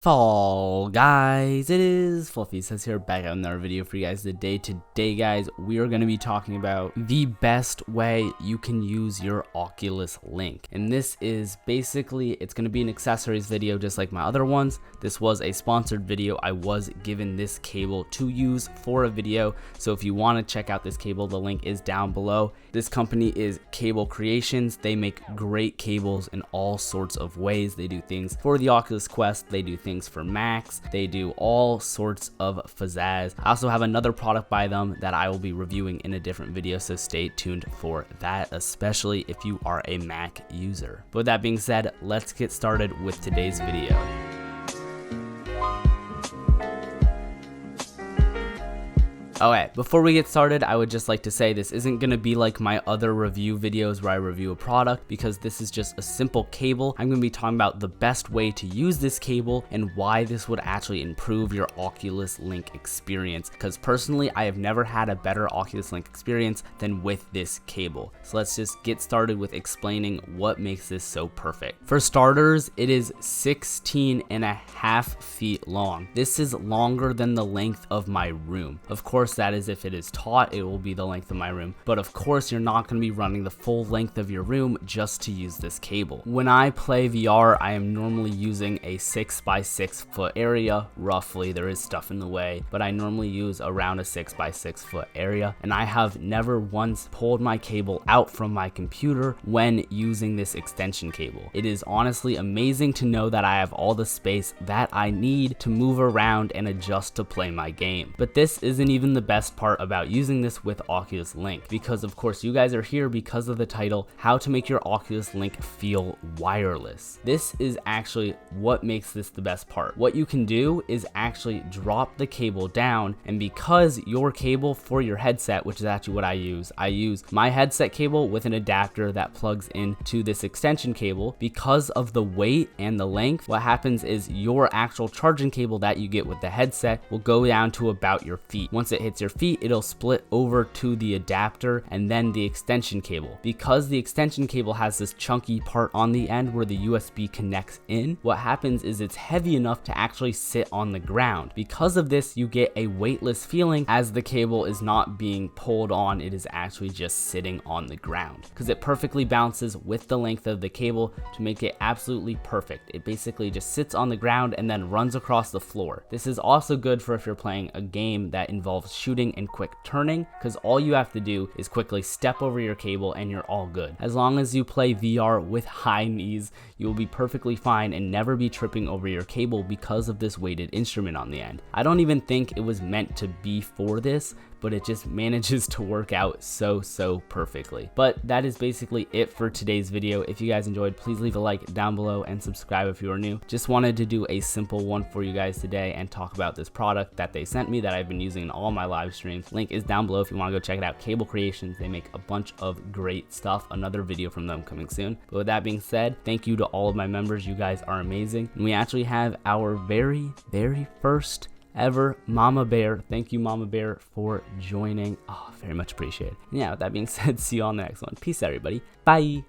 Fall guys, it is FluffySez here, back on another video for you guys today. Today guys, we are going to be talking about the best way you can use your Oculus Link. And this is basically, it's going to be an accessories video just like my other ones. This was a sponsored video. I was given this cable to use for a video. So if you want to check out this cable, the link is down below. This company is Cable Creations. They make great cables in all sorts of ways. They do things for the Oculus Quest. They do things for Macs. They do all sorts of FluffySez. I also have another product by them that I will be reviewing in a different video, so stay tuned for that, especially if you are a Mac user. But with that being said, let's get started with today's video. Okay, before we get started, I would just like to say this isn't going to be like my other review videos where I review a product, because this is just a simple cable. I'm going to be talking about the best way to use this cable and why this would actually improve your Oculus Link experience, because personally, I have never had a better Oculus Link experience than with this cable. So let's just get started with explaining what makes this so perfect. For starters, it is 16.5 feet long. This is longer than the length of my room. Of course, that is if it is taut, it will be the length of my room. But of course, you're not going to be running the full length of your room just to use this cable. When I play VR, I am normally using a 6x6 foot area, roughly. There is stuff in the way, but I normally use around a 6x6 foot area. And I have never once pulled my cable out from my computer when using this extension cable. It is honestly amazing to know that I have all the space that I need to move around and adjust to play my game. But this isn't even the best part about using this with Oculus Link, because of course you guys are here because of the title, how to make your Oculus Link feel wireless. This is actually what makes this the best part. What you can do is actually drop the cable down, and because your cable for your headset, which is actually what I use my headset cable with an adapter that plugs into this extension cable. Because of the weight and the length, what happens is your actual charging cable that you get with the headset will go down to about your feet. Once it hits your feet, it'll split over to the adapter and then the extension cable. Because the extension cable has this chunky part on the end where the USB connects in, what happens is it's heavy enough to actually sit on the ground. Because of this, you get a weightless feeling as the cable is not being pulled on, it is actually just sitting on the ground, because it perfectly balances with the length of the cable to make it absolutely perfect. It basically just sits on the ground and then runs across the floor. This is also good for if you're playing a game that involves shooting and quick turning, because all you have to do is quickly step over your cable and you're all good. As long as you play VR with high knees, you will be perfectly fine and never be tripping over your cable because of this weighted instrument on the end. I don't even think it was meant to be for this, but it just manages to work out so perfectly. But that is basically it for today's video. If you guys enjoyed, please leave a like down below and subscribe if you are new. Just wanted to do a simple one for you guys today and talk about this product that they sent me that I've been using in all my live streams. Link is down below if you want to go check it out. Cable Creations, they make a bunch of great stuff. Another video from them coming soon. But with that being said, thank you to all of my members. You guys are amazing. And we actually have our very first ever Mama Bear. Thank you, Mama Bear, for joining. Oh, very much appreciated. And yeah, with that being said, see you on the next one. Peace, everybody. Bye.